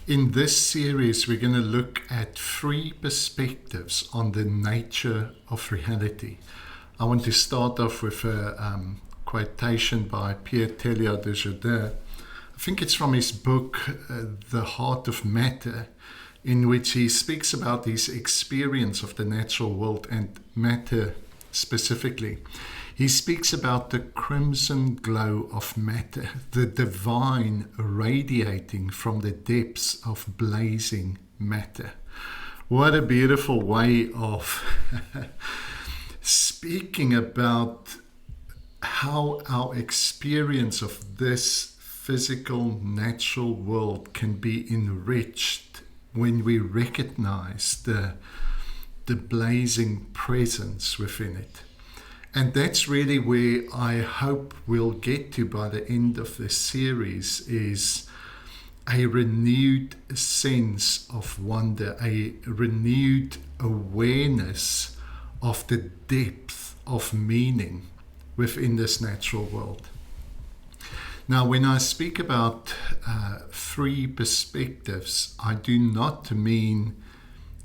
In this series, we're going to look at three perspectives on the nature of reality. I want to start off with a quotation by Pierre Teilhard de Chardin. I think it's from his book, The Heart of Matter, in which he speaks about his experience of the natural world and matter specifically. He speaks about the crimson glow of matter, the divine radiating from the depths of blazing matter. What a beautiful way of speaking about how our experience of this physical, natural world can be enriched when we recognize the blazing presence within it. And that's really where I hope we'll get to by the end of this series, is a renewed sense of wonder, a renewed awareness of the depth of meaning within this natural world. Now, when I speak about three perspectives, I do not mean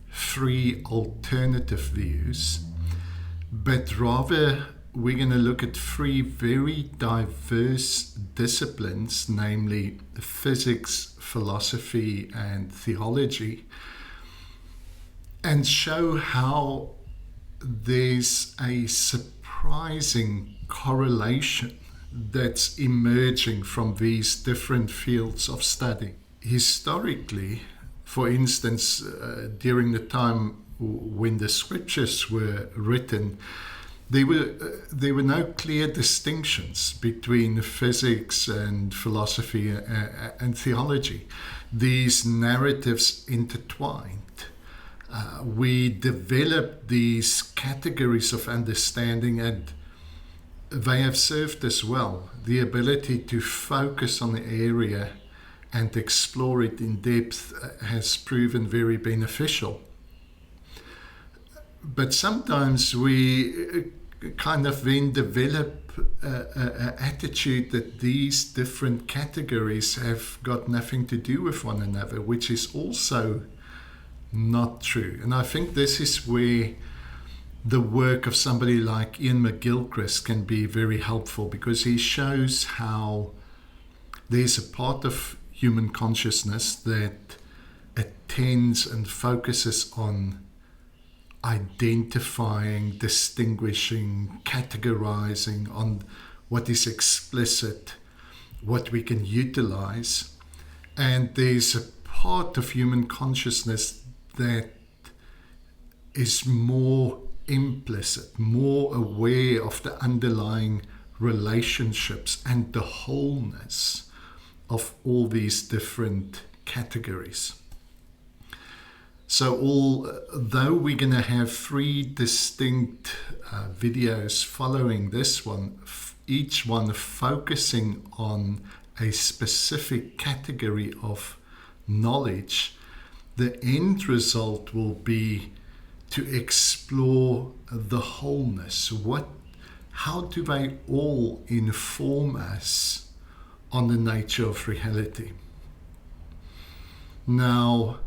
three alternative views, but rather we're going to look at three very diverse disciplines, namely physics, philosophy, and theology, and show how there's a surprising correlation that's emerging from these different fields of study. Historically, for instance, during the time when the scriptures were written, there were no clear distinctions between physics and philosophy and theology. These narratives intertwined. We developed these categories of understanding, and they have served us well. The ability to focus on the area and explore it in depth has proven very beneficial. But sometimes we kind of then develop an attitude that these different categories have got nothing to do with one another, which is also not true. And I think this is where the work of somebody like Ian McGilchrist can be very helpful, because he shows how there's a part of human consciousness that attends and focuses on identifying, distinguishing, categorizing on what is explicit, what we can utilize. And there's a part of human consciousness that is more implicit, more aware of the underlying relationships and the wholeness of all these different categories. So although we're going to have three distinct videos following this one, each one focusing on a specific category of knowledge, the end result will be to explore the wholeness. How do they all inform us on the nature of reality? Now,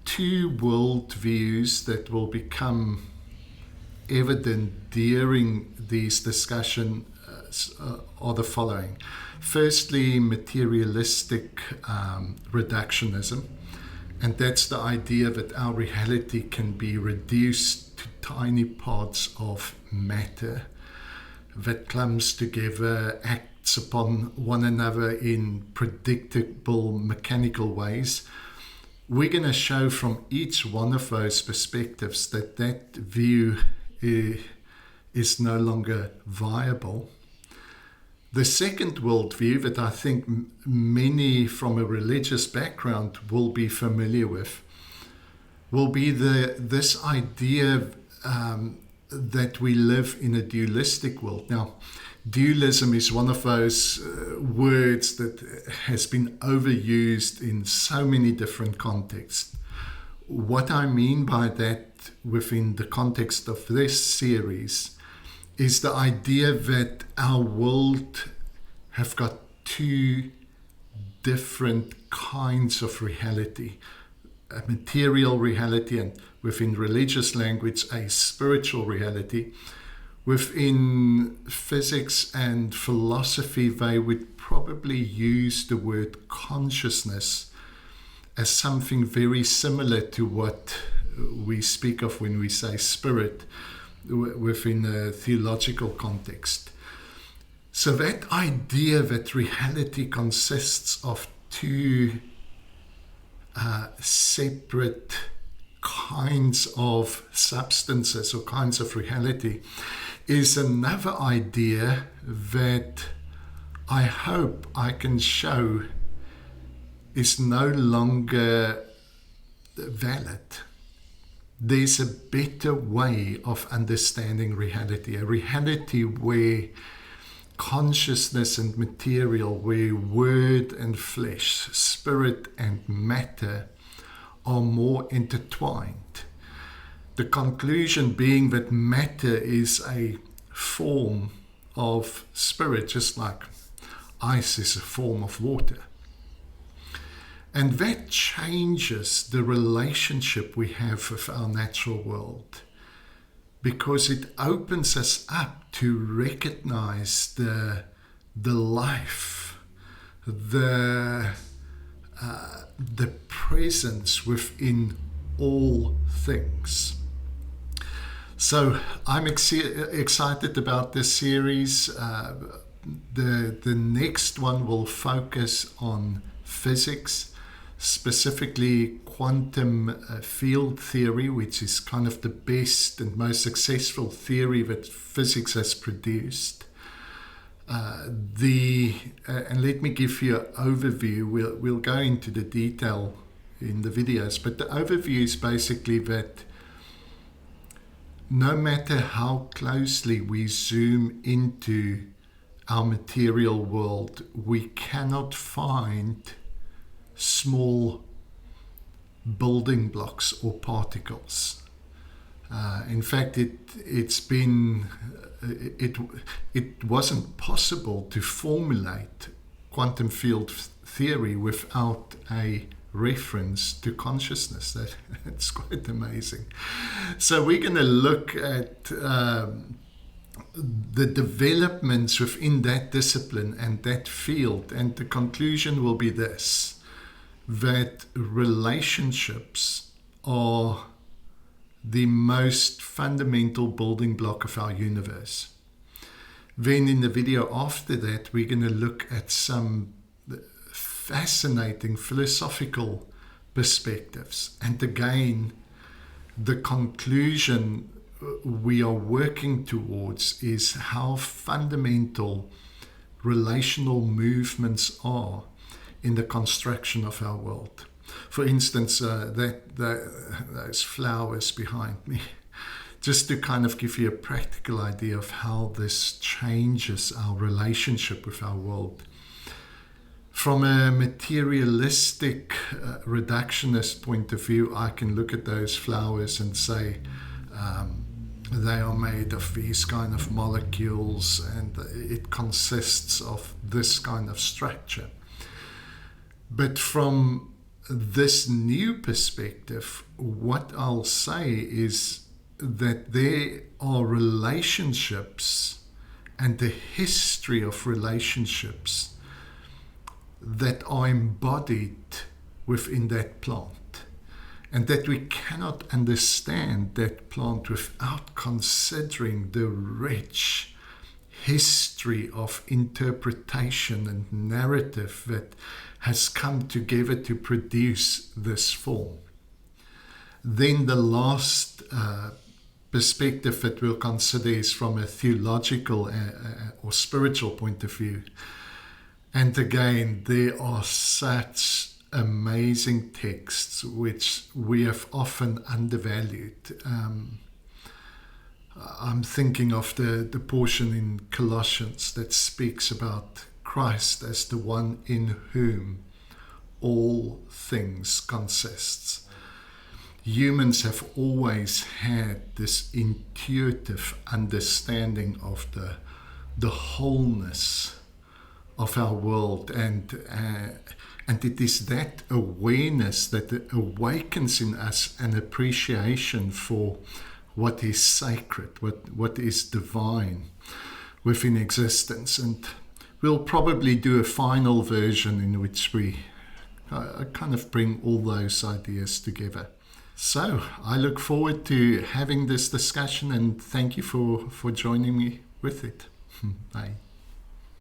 two worldviews that will become evident during these discussions are the following. Firstly, materialistic reductionism, and that's the idea that our reality can be reduced to tiny parts of matter that clumps together, acts upon one another in predictable mechanical ways. We're going to show from each one of those perspectives that view is no longer viable. The second worldview that I think many from a religious background will be familiar with will be this idea that we live in a dualistic world. Now, dualism is one of those words that has been overused in so many different contexts. What I mean by that within the context of this series is the idea that our world have got two different kinds of reality. A material reality, and within religious language, a spiritual reality. Within physics and philosophy, they would probably use the word consciousness as something very similar to what we speak of when we say spirit within a theological context. So that idea that reality consists of two separate kinds of substances or kinds of reality is another idea that I hope I can show is no longer valid. There's a better way of understanding reality, a reality where consciousness and material, where word and flesh, spirit and matter are more intertwined. The conclusion being that matter is a form of spirit, just like ice is a form of water. And that changes the relationship we have with our natural world, because it opens us up to recognize the life, the presence within all things. So I'm excited about this series. The next one will focus on physics, specifically quantum field theory, which is kind of the best and most successful theory that physics has produced. And let me give you an overview. We'll go into the detail in the videos, but the overview is basically that no matter how closely we zoom into our material world, we cannot find small building blocks or particles. In fact, it wasn't possible to formulate quantum field theory without a reference to consciousness. That's quite amazing. So we're going to look at the developments within that discipline and that field, and the conclusion will be this: that relationships are the most fundamental building block of our universe. Then in the video after that, we're going to look at some fascinating philosophical perspectives. And again, the conclusion we are working towards is how fundamental relational movements are in the construction of our world. For instance, those flowers behind me, just to kind of give you a practical idea of how this changes our relationship with our world. From a materialistic reductionist point of view, I can look at those flowers and say they are made of these kind of molecules and it consists of this kind of structure. But from this new perspective, what I'll say is that there are relationships and the history of relationships that are embodied within that plant, and that we cannot understand that plant without considering the rich history of interpretation and narrative that has come together to produce this form. Then the last perspective that we'll consider is from a theological or spiritual point of view. And again, there are such amazing texts which we have often undervalued. I'm thinking of the portion in Colossians that speaks about Christ as the one in whom all things consists. Humans have always had this intuitive understanding of the wholeness of our world, and it is that awareness that awakens in us an appreciation for what is sacred, what is divine within existence. And we'll probably do a final version in which we kind of bring all those ideas together. So I look forward to having this discussion, and thank you for joining me with it. Bye.